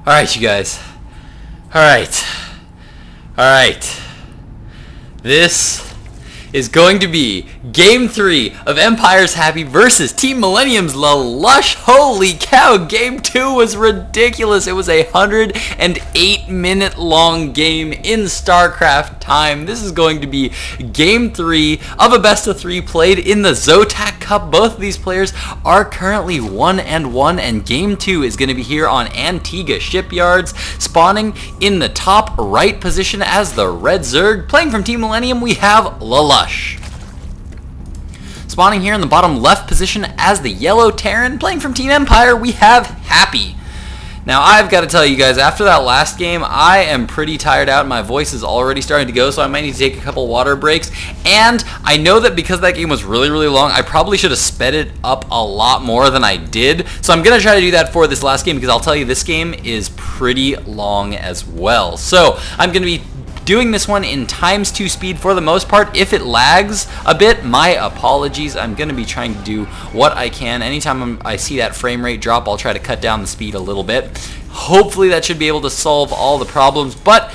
Alright, you guys. Alright. Alright. This is going to be Game 3 of EmpireHappy versus Team Millennium's LaLush. Holy cow, Game 2 was ridiculous. It was a 108-minute long game in StarCraft time. This is going to be Game 3 of a best-of-3 played in the ZOTAC Cup. Both of these players are currently 1-1, and Game 2 is going to be here on Antiga Shipyards, spawning in the top right position as the Red Zerg. Playing from Team Millennium, we have LaLush. Spawning here in the bottom left position as the Yellow Terran. Playing from Team Empire, we have Happy. Now, I've got to tell you guys, after that last game, I am pretty tired out. My voice is already starting to go, so I might need to take a couple water breaks. And I know that because that game was really, really long, I probably should have sped it up a lot more than I did. So I'm going to try to do that for this last game, because I'll tell you, this game is pretty long as well. So I'm going to be doing this one in ×2 speed for the most part. If it lags a bit, my apologies. I'm going to be trying to do what I can. Anytime I see that frame rate drop, I'll try to cut down the speed a little bit. Hopefully that should be able to solve all the problems, but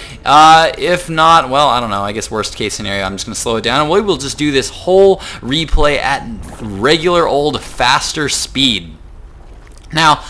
if not, well, I don't know. I guess worst case scenario, I'm just going to slow it down, and we will just do this whole replay at regular old faster speed. Now,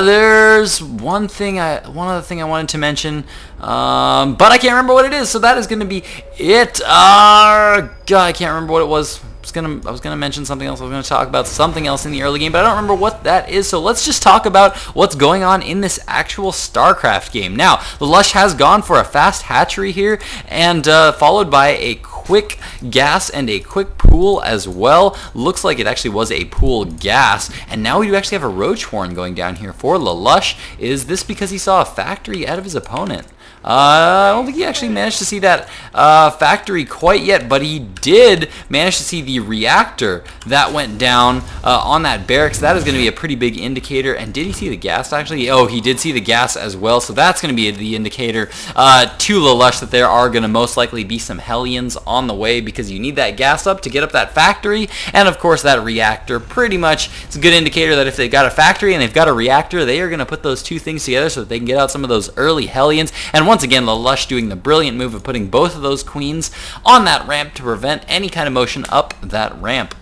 there's one other thing I wanted to mention, but I can't remember what it is, so that is going to be it. God, I can't remember what it was. I was gonna mention something else. I was gonna talk about something else in the early game, but I don't remember what that is. So let's just talk about what's going on in this actual StarCraft game. Now, LaLush has gone for a fast hatchery here, and followed by a quick gas and a quick pool as well. Looks like it actually was a pool gas, and now we do actually have a roach horn going down here for LaLush. Is this because he saw a factory out of his opponent? I don't think he actually managed to see that factory quite yet, but he did manage to see the reactor that went down on that barracks. That is going to be a pretty big indicator. And did he see the gas actually? Oh, he did see the gas as well, so that's going to be the indicator to LaLush that there are going to most likely be some Hellions on the way, because you need that gas up to get up that factory, and of course that reactor. Pretty much it's a good indicator that if they've got a factory and they've got a reactor, they are going to put those two things together so that they can get out some of those early Hellions. And once again, LaLush doing the brilliant move of putting both of those queens on that ramp to prevent any kind of motion up that ramp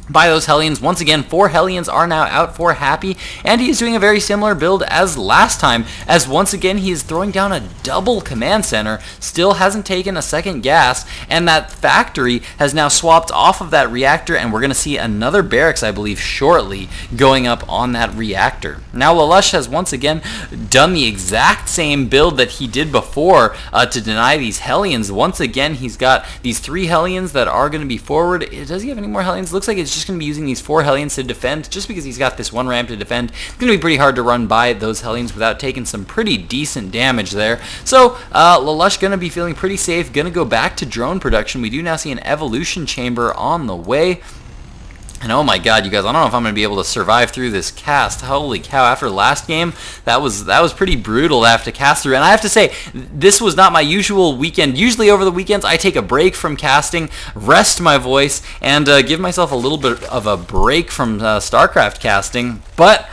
by those Hellions. Once again, 4 Hellions are now out for Happy, and he is doing a very similar build as last time, as once again he is throwing down a double command center, still hasn't taken a second gas, and that factory has now swapped off of that reactor, and we're going to see another barracks, I believe, shortly going up on that reactor. Now, LaLush has once again done the exact same build that he did before to deny these Hellions. Once again, he's got these 3 Hellions that are going to be forward. Does he have any more Hellions? Looks like it's just going to be using these 4 Hellions to defend, just because he's got this one ramp to defend. It's going to be pretty hard to run by those Hellions without taking some pretty decent damage there. So LaLush going to be feeling pretty safe, going to go back to drone production. We do now see an evolution chamber on the way. And oh my god, you guys, I don't know if I'm going to be able to survive through this cast. Holy cow, after last game, that was pretty brutal to have to cast through. And I have to say, this was not my usual weekend. Usually over the weekends, I take a break from casting, rest my voice, and give myself a little bit of a break from StarCraft casting. But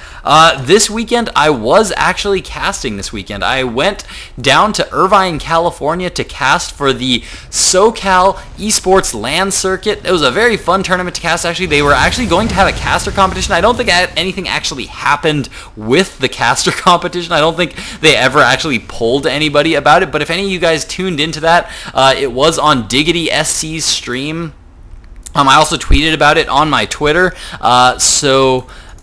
this weekend, I was actually casting this weekend. I went down to Irvine, California to cast for the SoCal Esports LAN circuit. It was a very fun tournament to cast, actually. They were actually going to have a caster competition. I don't think anything actually happened with the caster competition. I don't think they ever actually polled anybody about it, but if any of you guys tuned into that, it was on Diggity SC's stream. I also tweeted about it on my Twitter,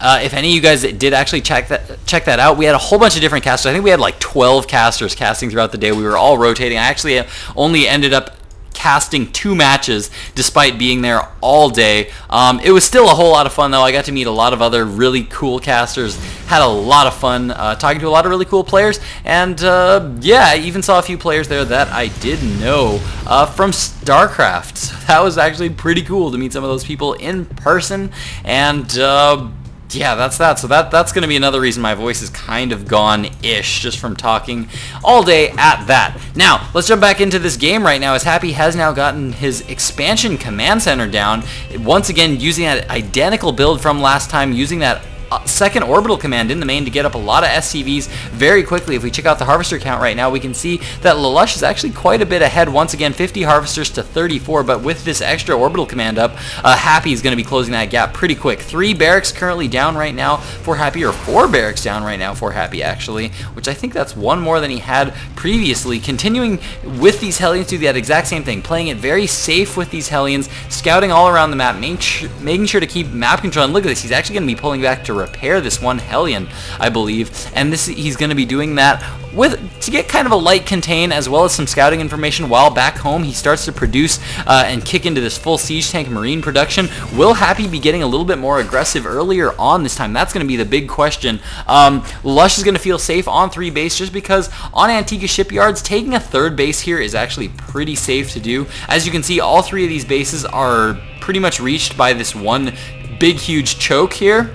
if any of you guys did actually check that out, we had a whole bunch of different casters. I think we had like 12 casters casting throughout the day. We were all rotating. I actually only ended up casting 2 matches despite being there all day. It was still a whole lot of fun, though. I got to meet a lot of other really cool casters, had a lot of fun talking to a lot of really cool players, and yeah, I even saw a few players there that I did know from StarCraft. So that was actually pretty cool to meet some of those people in person, and yeah, that's that. So that's going to be another reason my voice is kind of gone-ish, just from talking all day at that. Now, let's jump back into this game right now, as Happy has now gotten his expansion command center down. Once again, using that identical build from last time, using that second orbital command in the main to get up a lot of SCVs very quickly. If we check out the harvester count right now, we can see that LaLush is actually quite a bit ahead. Once again, 50 harvesters to 34, but with this extra orbital command up, Happy is going to be closing that gap pretty quick. 3 barracks currently down right now for Happy, or 4 barracks down right now for Happy actually, which I think that's one more than he had previously. Continuing with these Hellions to do that exact same thing, playing it very safe with these Hellions, scouting all around the map, making sure to keep map control. And look at this, he's actually going to be pulling back to repair this one Hellion, I believe, and he's going to be doing that to get kind of a light contain as well as some scouting information, while back home he starts to produce and kick into this full siege tank marine production. Will Happy be getting a little bit more aggressive earlier on this time? That's going to be the big question. Lush is going to feel safe on 3 base just because on Antiga shipyards, taking a 3rd base here is actually pretty safe to do. As you can see, all 3 of these bases are pretty much reached by this one big huge choke here.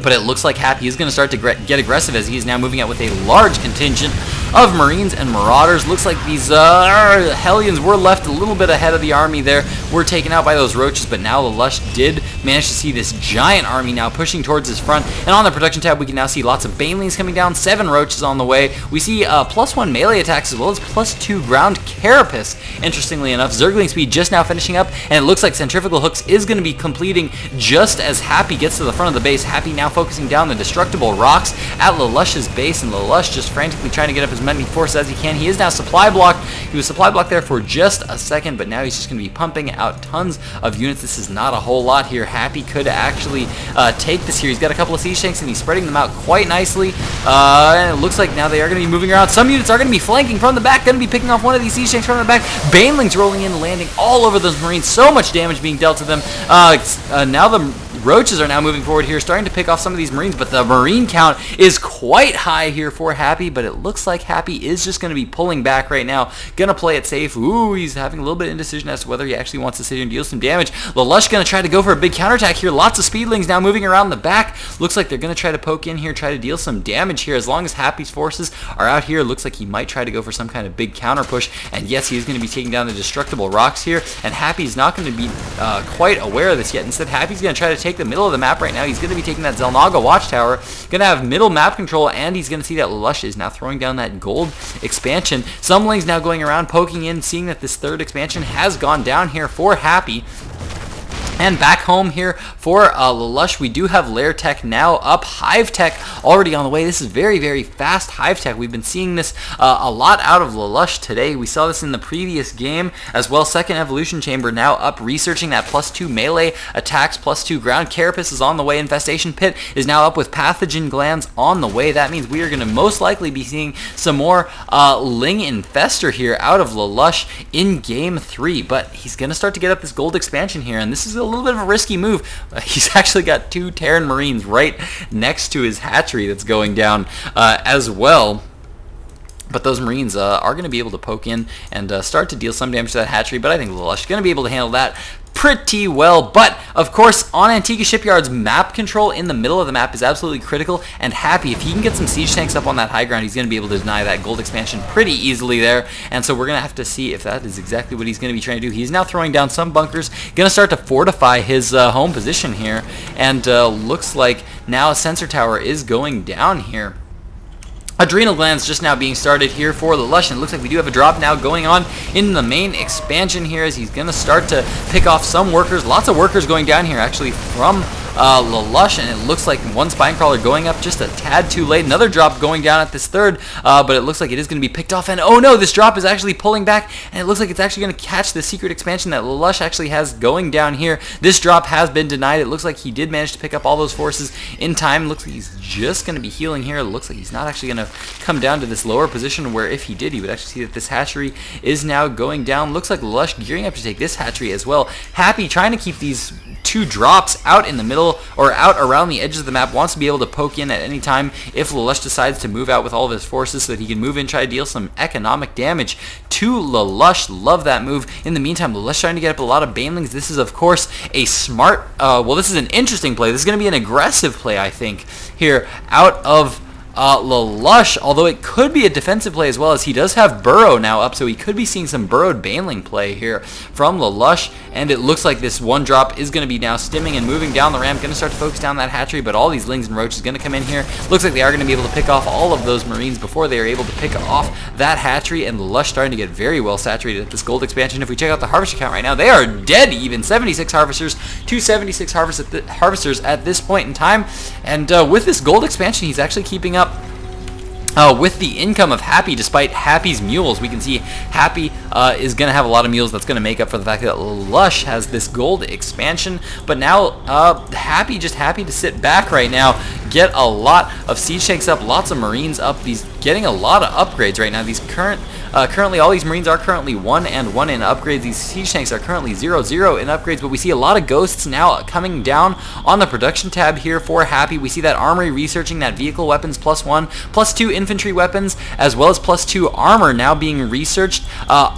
But it looks like Happy is going to start to get aggressive as he is now moving out with a large contingent of Marines and Marauders. Looks like these Hellions were left a little bit ahead of the army there. Were taken out by those roaches, but now LaLush did manage to see this giant army now pushing towards his front. And on the production tab, we can now see lots of Banelings coming down, 7 roaches on the way. We see +1 melee attacks as well as +2 ground carapace. Interestingly enough, Zergling speed just now finishing up, and it looks like Centrifugal Hooks is going to be completing just as Happy gets to the front of the base. Happy now focusing down the destructible rocks at LaLush's base, and LaLush just frantically trying to get up as many forces as he can. He is now supply blocked. He was supply blocked there for just a second, but now he's just going to be pumping out tons of units. This is not a whole lot here. Happy could actually take this here. He's got a couple of siege tanks, and he's spreading them out quite nicely. And it looks like now they are going to be moving around. Some units are going to be flanking from the back, going to be picking off one of these siege tanks from the back. Banelings rolling in, landing all over those Marines. So much damage being dealt to them. Now the roaches are now moving forward here, starting to pick off some of these Marines, but the Marine count is quite high here for Happy, but it looks like Happy is just going to be pulling back right now. Going to play it safe. Ooh, he's having a little bit of indecision as to whether he actually wants to sit here and deal some damage. LaLush going to try to go for a big counterattack here. Lots of Speedlings now moving around the back. Looks like they're going to try to poke in here, try to deal some damage here. As long as Happy's forces are out here, looks like he might try to go for some kind of big counter push, and yes, he is going to be taking down the destructible rocks here, and Happy's not going to be quite aware of this yet. Instead, Happy's going to try to take the middle of the map right now. He's going to be taking that Xel'Naga watchtower, going to have middle map control, and he's going to see that LaLush is now throwing down that gold expansion. Some Lings now going around, poking in, seeing that this 3rd expansion has gone down here for Happy. And back home here for LaLush, we do have Lair Tech now up. Hive Tech already on the way. This is very, very fast Hive Tech. We've been seeing this a lot out of LaLush today. We saw this in the previous game as well. 2nd Evolution Chamber now up, researching that +2 melee attacks, +2 ground. Carapace is on the way. Infestation Pit is now up with Pathogen Glands on the way. That means we are going to most likely be seeing some more Ling Infester here out of LaLush in Game 3. But he's going to start to get up this gold expansion here, and this is a little bit of a risky move. He's actually got 2 Terran Marines right next to his hatchery that's going down as well. But those Marines are going to be able to poke in and start to deal some damage to that hatchery, but I think LaLush is going to be able to handle that pretty well. But of course, on Antiga Shipyard's map control in the middle of the map is absolutely critical, and Happy, if he can get some siege tanks up on that high ground, he's going to be able to deny that gold expansion pretty easily there. And so we're going to have to see if that is exactly what he's going to be trying to do. He's now throwing down some bunkers, going to start to fortify his home position here, and looks like now a sensor tower is going down here. Adrenal Glands just now being started here for LaLush, and it looks like we do have a drop now going on in the main expansion here as he's going to start to pick off some workers. Lots of workers going down here actually from LaLush, and it looks like one Spinecrawler going up just a tad too late. Another drop going down at this 3rd, but it looks like it is going to be picked off, and oh no, this drop is actually pulling back, and it looks like it's actually going to catch the secret expansion that LaLush actually has going down here. This drop has been denied. It looks like he did manage to pick up all those forces in time. Looks like he's just going to be healing here. It looks like he's not actually going to come down to this lower position, where if he did, he would actually see that this hatchery is now going down. Looks like LaLush gearing up to take this hatchery as well. Happy trying to keep these 2 drops out in the middle or out around the edges of the map, wants to be able to poke in at any time if LaLush decides to move out with all of his forces so that he can move in, try to deal some economic damage to LaLush. Love that move. In the meantime, LaLush trying to get up a lot of Banelings. This is of course a smart, well, this is an interesting play. This is going to be an aggressive play, I think, here out of LaLush, although it could be a defensive play as well, as he does have Burrow now up, so he could be seeing some burrowed baneling play here from LaLush, and it looks like this one drop is going to be now stimming and moving down the ramp, going to start to focus down that hatchery, but all these lings and roaches going to come in here. Looks like they are going to be able to pick off all of those marines before they are able to pick off that hatchery, and LaLush starting to get very well saturated at this gold expansion. If we check out the harvester count right now, they are dead even. 76 harvesters, 276 harvesters at this point in time, and with this gold expansion, he's actually keeping up with the income of Happy. Despite Happy's mules, we can see Happy is going to have a lot of mules. That's going to make up for the fact that Lush has this gold expansion. But now Happy just happy to sit back right now, get a lot of siege tanks up, lots of marines up. He's getting a lot of upgrades right now. These currently all these marines are currently 1 and 1 in upgrades. These siege tanks are currently 0-0 in upgrades, but we see a lot of ghosts now coming down on the production tab here for Happy. We see that armory researching, that vehicle weapons +1, +2 infantry weapons, as well as +2 armor now being researched.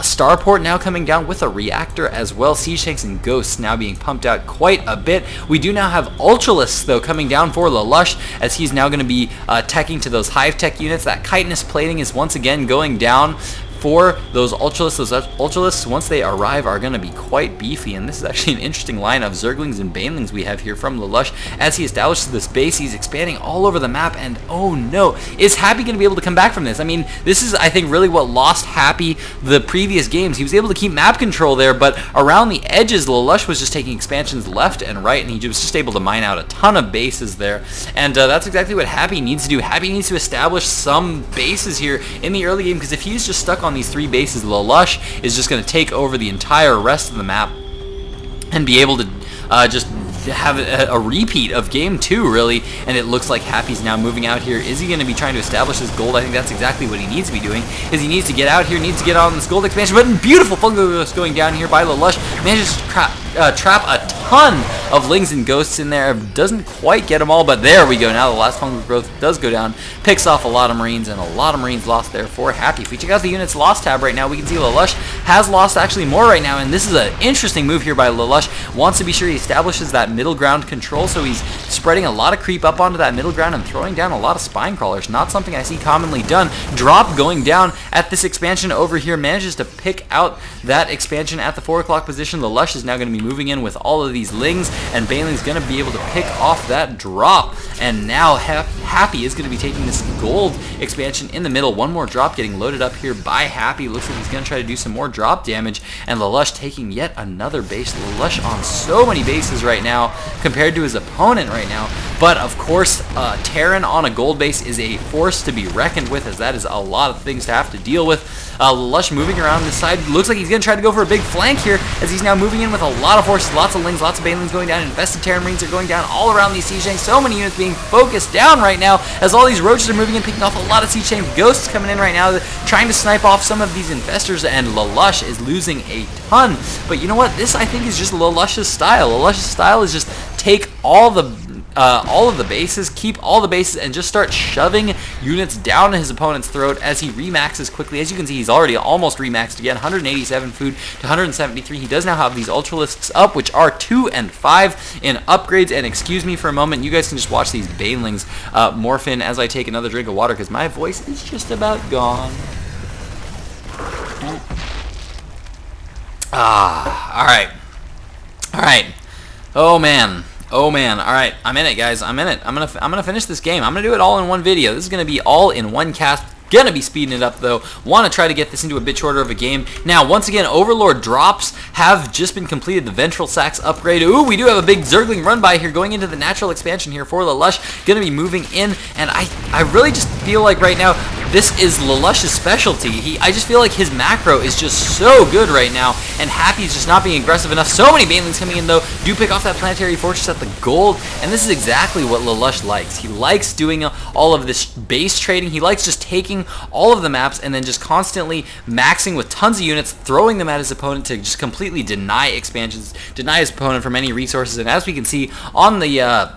Starport now coming down with a reactor as well. Siege tanks and ghosts now being pumped out quite a bit. We do now have Ultralisks though coming down for LaLush, as he's now going to be teching to those hive tech units. That chitinous plating is once again going down for those Ultralisks. Those Ultralisks, once they arrive, are going to be quite beefy, and this is actually an interesting line of Zerglings and Banelings we have here from LaLush. As he establishes this base, he's expanding all over the map, and oh no, is Happy going to be able to come back from this? I mean, this is, I think, really what lost Happy the previous games. He was able to keep map control there, but around the edges, LaLush was just taking expansions left and right, and he was just able to mine out a ton of bases there, and that's exactly what Happy needs to do. Happy needs to establish some bases here in the early game, because if he's just stuck on these 3 bases, LaLush is just going to take over the entire rest of the map and be able to just have a repeat of game 2 really. And it looks like Happy's now moving out here. Is he going to be trying to establish his gold? I think that's exactly what he needs to be doing, is he needs to get out here, needs to get on this gold expansion. But beautiful fungal ghost going down here by LaLush, manages to trap a ton of lings and ghosts in there. Doesn't quite get them all, but there we go. Now the last fungal growth does go down, picks off a lot of marines, and a lot of marines lost there for Happy. If we check out the units lost tab right now, we can see LaLush has lost actually more right now, and this is an interesting move here by LaLush. Wants to be sure he establishes that middle ground control, so he's spreading a lot of creep up onto that middle ground and throwing down a lot of spine crawlers. Not something I see commonly done. Drop going down at this expansion over here, manages to pick out that expansion at the 4 o'clock position. LaLush is now going to be moving in with all of these lings, and Baneling's going to be able to pick off that drop, and now Happy is going to be taking this gold expansion in the middle. One more drop getting loaded up here by Happy. Looks like he's going to try to do some more drop damage, and LaLush taking yet another base. LaLush on so many bases right now compared to his opponent right now, but of course Terran on a gold base is a force to be reckoned with, as that is a lot of things to have to deal with. LaLush moving around this side, looks like he's going to try to go for a big flank here, as he's now moving in with a lot of forces, lots of lings, lots of banelings going down, infested Terran marines are going down all around these siege tanks. So many units being focused down right now, as all these roaches are moving in, picking off a lot of siege tank ghosts coming in right now, trying to snipe off some of these infestors, and LaLush is losing a ton. But you know what? This, I think, is just LaLush's style. LaLush's style is just take all of the bases, keep all the bases, and just start shoving units down his opponent's throat as he remaxes quickly. As you can see, he's already almost remaxed again, 187 food to 173. He does now have these Ultralisks up, which are 2 and 5 in upgrades. And excuse me for a moment, you guys can just watch these Banelings morph in as I take another drink of water, because my voice is just about gone. Alright. Oh man. All right, I'm in it, guys. I'm in it. I'm gonna finish this game. I'm gonna do it all in one video. This is gonna be all in one cast. Gonna be speeding it up though. Want to try to get this into a bit shorter of a game. Now, once again, Overlord drops have just been completed. The Ventral Sacs upgrade. Ooh, we do have a big Zergling run by here going into the natural expansion here for LaLush. Gonna be moving in, and I really just feel like right now this is LaLush's specialty. I just feel like his macro is just so good right now, and Happy's just not being aggressive enough. So many Banelings coming in though. Do pick off that planetary fortress at the gold, and this is exactly what LaLush likes. He likes doing all of this base trading. He likes just taking all of the maps and then just constantly maxing with tons of units, throwing them at his opponent to just completely deny expansions, deny his opponent from any resources. And as we can see on the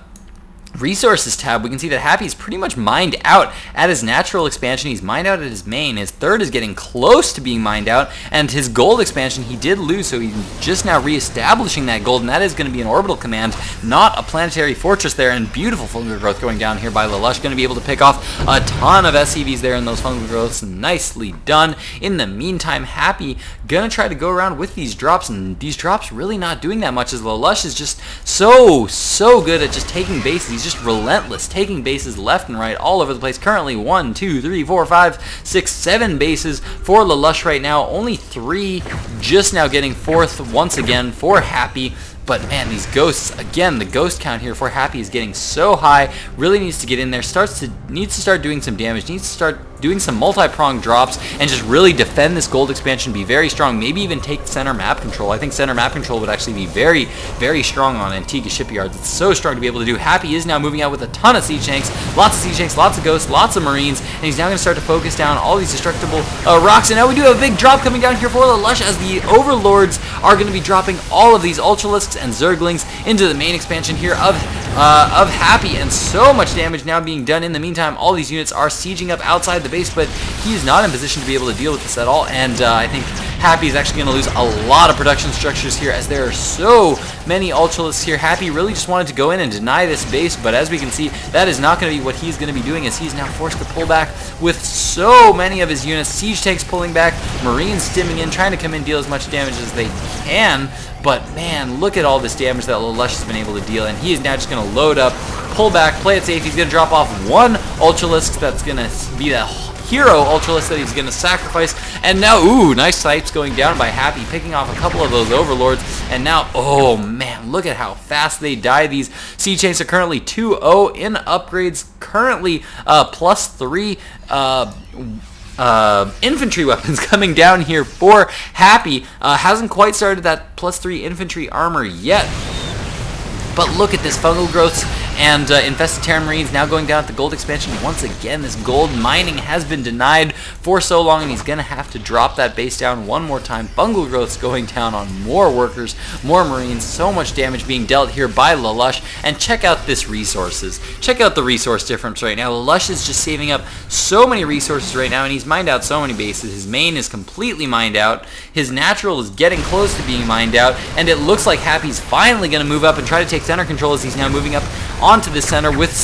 Resources tab, we can see that Happy's pretty much mined out at his natural expansion. He's mined out at his main. His third is getting close to being mined out, and his gold expansion he did lose, so he's just now reestablishing that gold, and that is going to be an orbital command, not a planetary fortress there. And beautiful fungal growth going down here by LaLush, going to be able to pick off a ton of SCVs there in those fungal growths. Nicely done. In the meantime, Happy going to try to go around with these drops, and these drops really not doing that much, as LaLush is just so good at just taking bases. He's just relentless, taking bases left and right all over the place. Currently 1, 2, 3, 4, 5, 6, 7 bases for LaLush right now. Only 3 just now getting fourth once again for Happy. But man, these ghosts, again, the ghost count here for Happy is getting so high. Really needs to get in there. Needs to start doing some damage. Needs to start doing some multi-pronged drops and just really defend this gold expansion, be very strong, maybe even take center map control. I think center map control would actually be very strong on Antiga Shipyards. It's so strong to be able to do. Happy is now moving out with a ton of siege tanks, lots of ghosts, lots of marines, and he's now going to start to focus down all these destructible rocks. And now we do have a big drop coming down here for LaLush, as the overlords are going to be dropping all of these ultralisks and zerglings into the main expansion here of Happy, and so much damage now being done. In the meantime, all these units are sieging up outside the base, but he is not in position to be able to deal with this at all, and I think Happy is actually going to lose a lot of production structures here, as there are so many ultralisks here. Happy really just wanted to go in and deny this base, but as we can see, that is not going to be what he's going to be doing, as he's now forced to pull back with so many of his units. Siege tanks pulling back, marines stimming in, trying to come in, deal as much damage as they can. But man, look at all this damage that LaLush has been able to deal, and he is now just going to load up, pull back, play it safe. He's going to drop off one ultralisk that's going to be the hero ultralisk that he's going to sacrifice. And now, ooh, nice snipes going down by Happy, picking off a couple of those overlords. And now, oh man, look at how fast they die. These siege tanks are currently 2-0 in upgrades, currently +3 infantry weapons coming down here for Happy. Hasn't quite started that +3 infantry armor yet, but look at this fungal growths and infested Terran Marines now going down at the gold expansion. Once again, this gold mining has been denied for so long, and he's going to have to drop that base down one more time. Fungal growths going down on more workers, more Marines. So much damage being dealt here by LaLush. And check out this resources. Check out the resource difference right now. LaLush is just saving up so many resources right now, and he's mined out so many bases. His main is completely mined out. His natural is getting close to being mined out, and it looks like Happy's finally going to move up and try to take center control, as he's now moving up onto the center with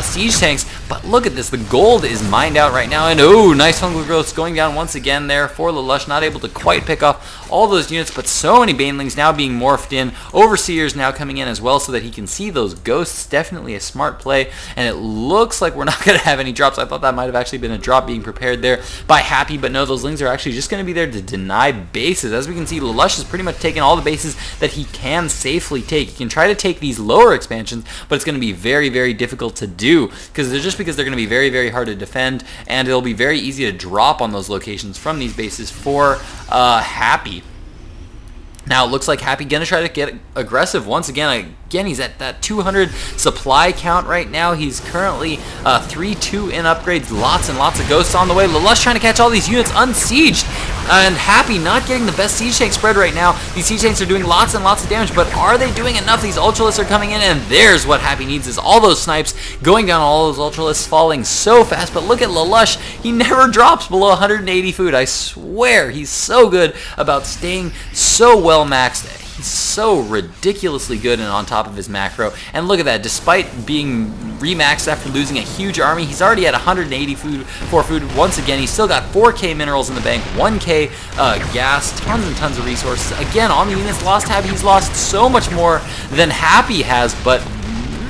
siege tanks. But look at this, the gold is mined out right now, and oh, nice fungal growths going down once again there for LaLush, not able to quite pick off all those units, but so many banelings now being morphed in, overseers now coming in as well so that he can see those ghosts. Definitely a smart play, and it looks like we're not going to have any drops. I thought that might have actually been a drop being prepared there by Happy, but no, those lings are actually just going to be there to deny bases. As we can see, LaLush has pretty much taken all the bases that he can safely take. He can try to take these lower expansions, but it's going to be very difficult to do, because they're going to be very hard to defend, and it'll be very easy to drop on those locations from these bases for Happy. Now it looks like Happy gonna try to get aggressive once again. He's at that 200 supply count right now. He's currently 3-2 in upgrades. Lots and lots of ghosts on the way. LaLush trying to catch all these units unsieged, and Happy not getting the best siege tank spread right now. These siege tanks are doing lots and lots of damage, but are they doing enough? These ultralisks are coming in, and there's what Happy needs, is all those snipes going down, all those ultralisks falling so fast. But look at LaLush. He never drops below 180 food. I swear, he's so good about staying so well maxed. He's so ridiculously good and on top of his macro. And look at that, despite being remaxed after losing a huge army, he's already at 180 food for food. Once again, he's still got 4k minerals in the bank, 1k gas, tons and tons of resources. Again, on the units lost tab, he's lost so much more than Happy has, but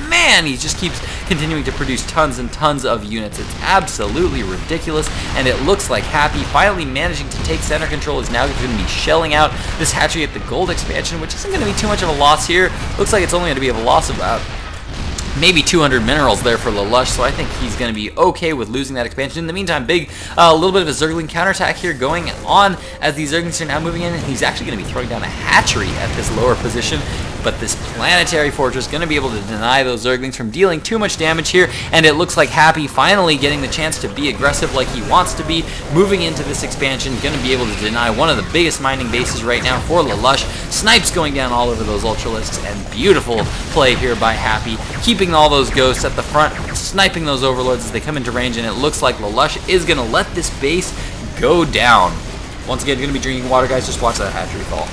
man, he just keeps continuing to produce tons and tons of units. It's absolutely ridiculous, and it looks like Happy finally managing to take center control is now going to be shelling out this hatchery at the gold expansion, which isn't going to be too much of a loss here. Looks like it's only going to be a loss of about maybe 200 minerals there for LaLush, so I think he's going to be okay with losing that expansion. In the meantime, a little bit of a Zergling counterattack here going on as these Zerglings are now moving in, and he's actually going to be throwing down a hatchery at this lower position. but this planetary fortress going to be able to deny those Zerglings from dealing too much damage here, and it looks like Happy finally getting the chance to be aggressive like he wants to be, moving into this expansion, going to be able to deny one of the biggest mining bases right now for LaLush. Snipes going down all over those Ultralisks, and beautiful play here by Happy, keeping all those ghosts at the front, sniping those Overlords as they come into range, and it looks like LaLush is going to let this base go down. Once again, you're going to be drinking water, guys. Just watch that hatchery fall.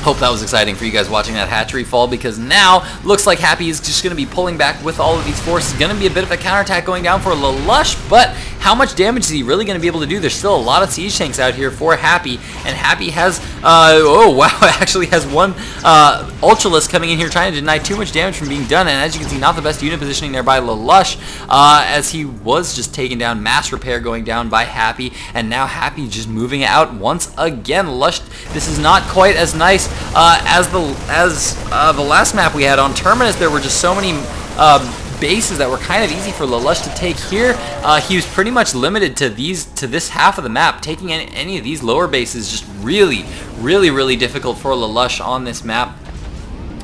Hope that was exciting for you guys watching that hatchery fall, because now looks like Happy is just going to be pulling back with all of these forces. Going to be a bit of a counterattack going down for LaLush, but how much damage is he really going to be able to do? There's still a lot of siege tanks out here for Happy, and Happy has, oh wow, actually has one Ultralisk coming in here trying to deny too much damage from being done, and as you can see, not the best unit positioning there by LaLush, as he was just taken down. Mass repair going down by Happy, and now Happy just moving out once again. LaLush, this is not quite as nice as the last map we had on Terminus. There were just so many bases that were kind of easy for LaLush to take here. He was pretty much limited to this half of the map. Taking any of these lower bases just really difficult for LaLush on this map.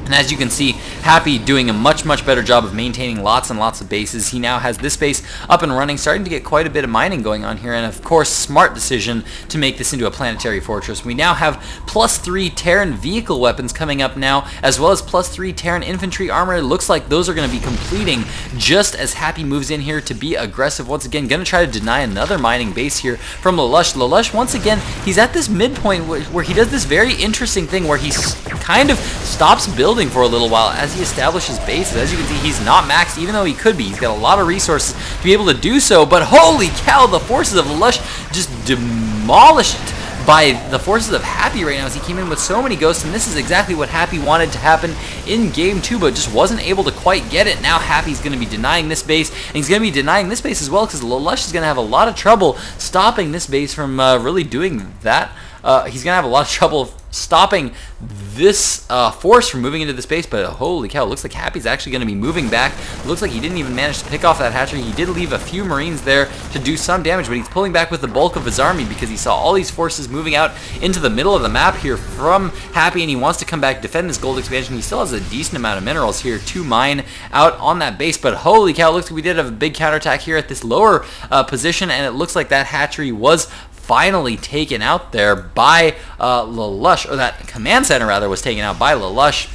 And as you can see, Happy doing a much better job of maintaining lots and lots of bases. He now has this base up and running, starting to get quite a bit of mining going on here, and of course, smart decision to make this into a planetary fortress. We now have +3 Terran vehicle weapons coming up now, as well as +3 Terran infantry armor. It looks like those are going to be completing just as Happy moves in here to be aggressive. Once again, going to try to deny another mining base here from LaLush. LaLush, once again, he's at this midpoint where he does this very interesting thing where he kind of stops building for a little while as he establishes bases. As you can see, he's not maxed, even though he could be. He's got a lot of resources to be able to do so, but holy cow, the forces of LaLush just demolished by the forces of Happy right now as he came in with so many ghosts, and this is exactly what Happy wanted to happen in Game 2, but just wasn't able to quite get it. Now Happy's going to be denying this base, and he's going to be denying this base as well, because LaLush is going to have a lot of trouble stopping this base from really doing that. He's going to have a lot of trouble stopping this force from moving into the space, but holy cow, it looks like Happy's actually going to be moving back. It looks like he didn't even manage to pick off that hatchery. He did leave a few Marines there to do some damage, but he's pulling back with the bulk of his army because he saw all these forces moving out into the middle of the map here from Happy, and he wants to come back, defend this gold expansion. He still has a decent amount of minerals here to mine out on that base, but holy cow, it looks like we did have a big counterattack here at this lower position, and it looks like that hatchery was finally taken out there by LaLush, or that command center rather was taken out by LaLush.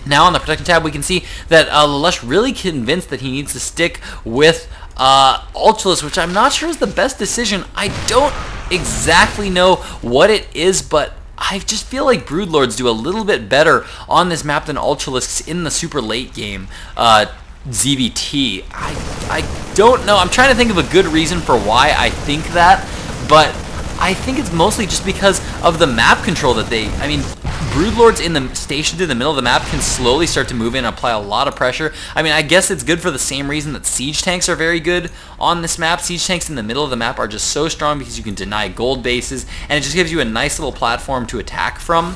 Now on the protection tab we can see that LaLush really convinced that he needs to stick with Ultralisk, which I'm not sure is the best decision. I don't exactly know what it is, but I just feel like Broodlords do a little bit better on this map than Ultralisks in the super late game ZVT. I don't know. I'm trying to think of a good reason for why I think that, but I think it's mostly just because of the map control that they, I mean, Broodlords stationed in the middle of the map can slowly start to move in and apply a lot of pressure. I mean, I guess it's good for the same reason that siege tanks are very good on this map. Siege tanks in the middle of the map are just so strong because you can deny gold bases, and it just gives you a nice little platform to attack from.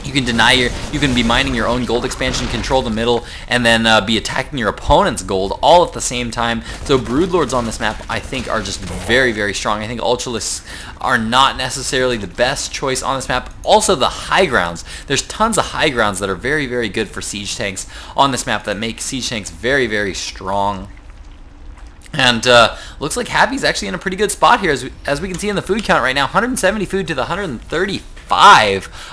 You can be mining your own gold expansion, control the middle, and then be attacking your opponent's gold all at the same time. So Broodlords on this map, I think, are just very strong. I think Ultralisks are not necessarily the best choice on this map. Also, the high grounds. There's tons of high grounds that are very good for siege tanks on this map that make siege tanks very strong. And looks like Happy's actually in a pretty good spot here, as we can see in the food count right now. 170 food to the 135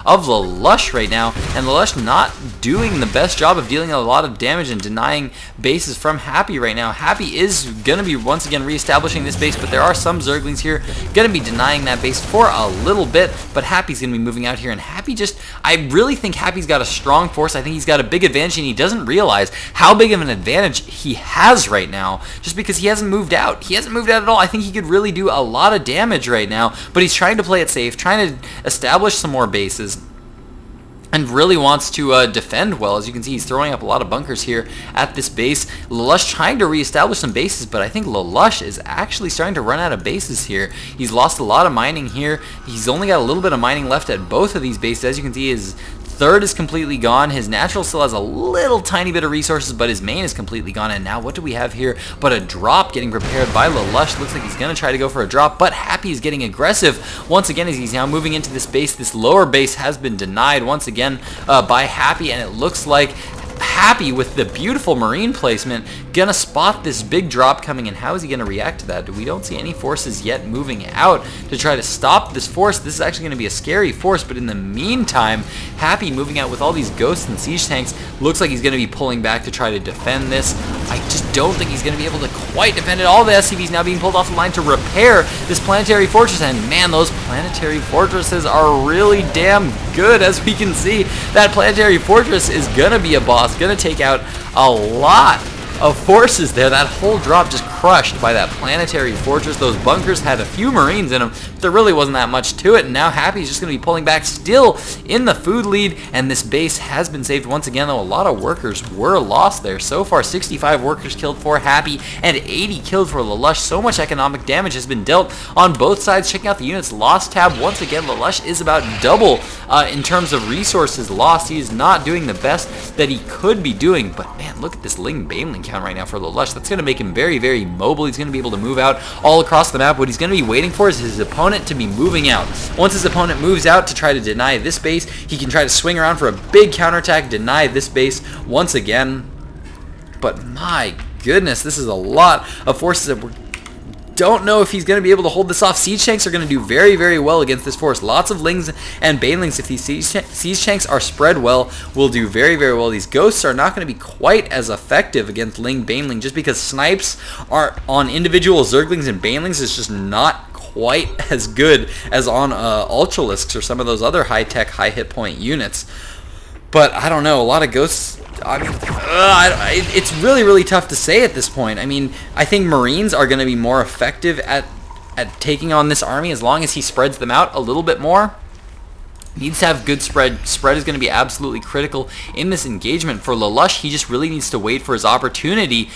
of LaLush right now, and LaLush not doing the best job of dealing a lot of damage and denying bases from Happy right now. Happy is going to be once again reestablishing this base, but there are some Zerglings here going to be denying that base for a little bit, but Happy's going to be moving out here, and Happy just, I really think Happy's got a strong force. I think he's got a big advantage, and he doesn't realize how big of an advantage he has right now, just because he hasn't moved out. He hasn't moved out at all. I think he could really do a lot of damage right now, but he's trying to play it safe, trying to establish some more bases, and really wants to defend well. As you can see, he's throwing up a lot of bunkers here at this base. LaLush trying to reestablish some bases, but I think LaLush is actually starting to run out of bases here. He's lost a lot of mining here. He's only got a little bit of mining left at both of these bases. As you can see, his third is completely gone. His natural still has a little tiny bit of resources, but his main is completely gone. And now what do we have here but a drop getting prepared by LaLush. Looks like he's going to try to go for a drop, but Happy is getting aggressive once again as he's now moving into this base. This lower base has been denied once again by Happy, and it looks like Happy, with the beautiful marine placement, gonna spot this big drop coming, and how is he gonna react to that? We don't see any forces yet moving out to try to stop this force. This is actually gonna be a scary force, but in the meantime, Happy moving out with all these ghosts and siege tanks, looks like he's gonna be pulling back to try to defend this. I just don't think he's gonna be able to quite defend it. All the SCVs now being pulled off the line to repair this planetary fortress, and man, those planetary fortresses are really damn good. As we can see, that planetary fortress is gonna be a boss, gonna take out a lot of forces there. That whole drop just crushed by that planetary fortress. Those bunkers had a few marines in them. There really wasn't that much to it, and now Happy's just going to be pulling back, still in the food lead, and this base has been saved once again, though a lot of workers were lost there. So far, 65 workers killed for Happy and 80 killed for LaLush. So much economic damage has been dealt on both sides. Checking out the units lost tab, once again, LaLush is about double in terms of resources lost. He is not doing the best that he could be doing, but man, look at this Baneling count right now for LaLush. That's going to make him very, very mobile. He's going to be able to move out all across the map. What he's going to be waiting for is his opponent to be moving out. Once his opponent moves out to try to deny this base, he can try to swing around for a big counterattack, deny this base once again. But my goodness, this is a lot of forces that we're don't know if he's going to be able to hold this off. Siege tanks are going to do very, very well against this force. Lots of lings and banelings, if these siege tanks are spread well, will do very, very well. These ghosts are not going to be quite as effective against ling, baneling, just because snipes are on individual zerglings and banelings is just not quite as good as on ultralisks or some of those other high-tech, high-hit point units. But I don't know, a lot of ghosts, I mean, it's really, really tough to say at this point. I mean, I think Marines are going to be more effective at taking on this army as long as he spreads them out a little bit more. Needs to have good spread. Spread is going to be absolutely critical in this engagement. For LaLush, he just really needs to wait for his opportunity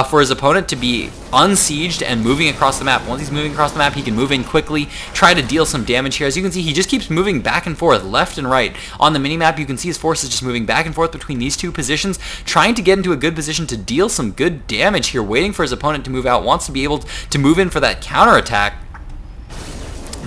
for his opponent to be unsieged and moving across the map. Once he's moving across the map, he can move in quickly, try to deal some damage here. As you can see, he just keeps moving back and forth, left and right. On the minimap, you can see his forces just moving back and forth between these two positions, trying to get into a good position to deal some good damage here, waiting for his opponent to move out, wants to be able to move in for that counterattack.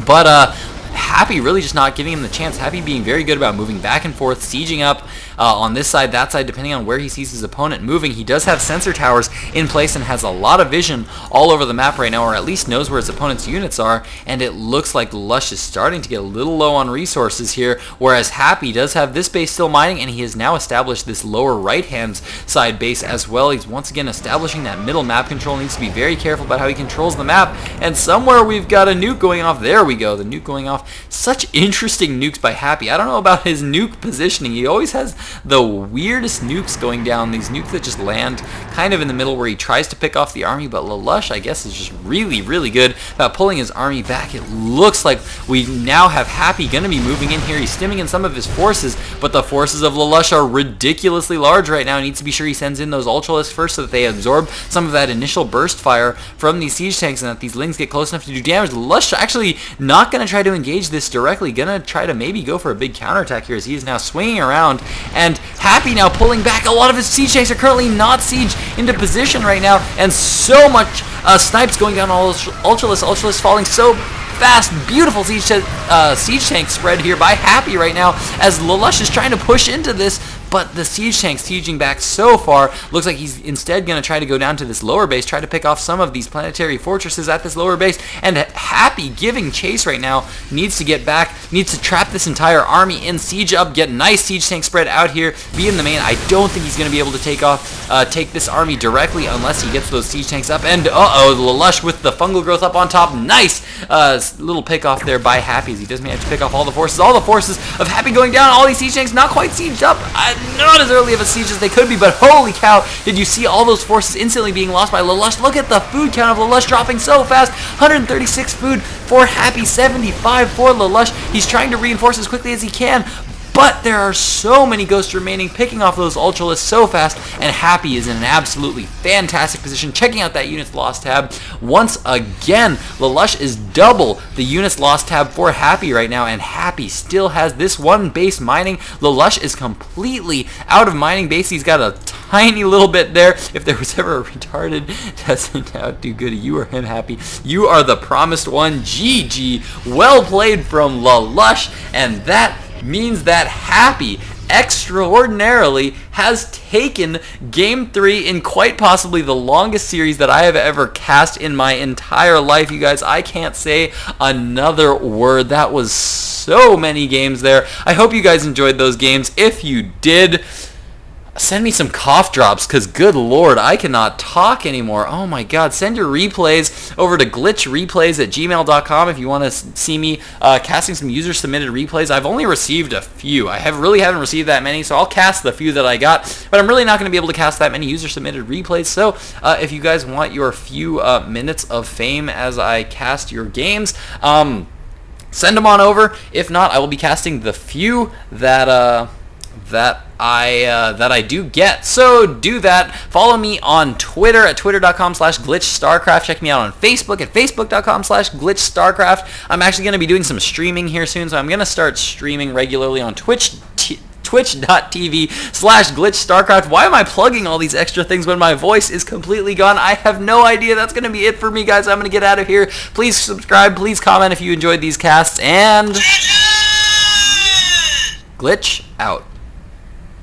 But Happy really just not giving him the chance. Happy being very good about moving back and forth, sieging up on this side, that side, depending on where he sees his opponent moving. He does have sensor towers in place and has a lot of vision all over the map right now, or at least knows where his opponent's units are, and it looks like Lush is starting to get a little low on resources here, whereas Happy does have this base still mining, and he has now established this lower right-hand side base as well. He's once again establishing that middle map control. Needs to be very careful about how he controls the map, and somewhere we've got a nuke going off. There we go, the nuke going off. Such interesting nukes by Happy. I don't know about his nuke positioning. He always has the weirdest nukes going down. These nukes that just land kind of in the middle where he tries to pick off the army, but LaLush, I guess, is just really, really good about pulling his army back. It looks like we now have Happy going to be moving in here. He's stimming in some of his forces, but the forces of LaLush are ridiculously large right now. He needs to be sure he sends in those ultralisks first so that they absorb some of that initial burst fire from these siege tanks and that these lings get close enough to do damage. LaLush actually not going to try to engage this directly, going to try to maybe go for a big counterattack here as he is now swinging around, and Happy now pulling back. A lot of his siege tanks are currently not sieged into position right now, and so much snipes going down all those ultralisks falling so fast. Beautiful siege tank spread here by Happy right now as LaLush is trying to push into this, but the siege tank sieging back so far. Looks like he's instead going to try to go down to this lower base, try to pick off some of these planetary fortresses at this lower base, and Happy giving chase right now, needs to get back, needs to trap this entire army in, siege up, get nice siege tank spread out here, be in the main. I don't think he's going to be able to take this army directly unless he gets those siege tanks up, and LaLush with the fungal growth up on top. Nice little pick off there by Happy as he does manage to pick off all the forces of Happy going down. All these siege tanks not quite sieged up, not as early of a siege as they could be, but holy cow, did you see all those forces instantly being lost by LaLush? Look at the food count of LaLush dropping so fast. 136 food for Happy, 75 for LaLush. He's trying to reinforce as quickly as he can, but there are so many ghosts remaining, picking off those Ultralisks so fast, and Happy is in an absolutely fantastic position. Checking out that units lost tab. Once again, LaLush is double the units lost tab for Happy right now, and Happy still has this one base mining. LaLush is completely out of mining base. He's got a tiny little bit there. If there was ever a retarded, doesn't outdo good. You or him, Happy. You are the promised one. GG. Well played from LaLush, and that means that Happy extraordinarily has taken Game 3 in quite possibly the longest series that I have ever cast in my entire life. You guys, I can't say another word. That was so many games there. I hope you guys enjoyed those games. If you did, send me some cough drops, because good lord, I cannot talk anymore. Oh my god, send your replays over to GLiTCHReplays@gmail.com if you want to see me casting some user-submitted replays. I've only received a few. I really haven't received that many, so I'll cast the few that I got, but I'm really not going to be able to cast that many user-submitted replays, so if you guys want your few minutes of fame as I cast your games, send them on over. If not, I will be casting the few that I do get. So do that. Follow me on Twitter at twitter.com/GlitchStarCraft. Check me out on Facebook at facebook.com/GlitchStarCraft. I'm actually going to be doing some streaming here soon, so I'm going to start streaming regularly on twitch.tv/GlitchStarCraft. Why am I plugging all these extra things when my voice is completely gone? I have no idea. That's going to be it for me, guys. I'm going to get out of here. Please subscribe. Please comment if you enjoyed these casts. And Glitch out.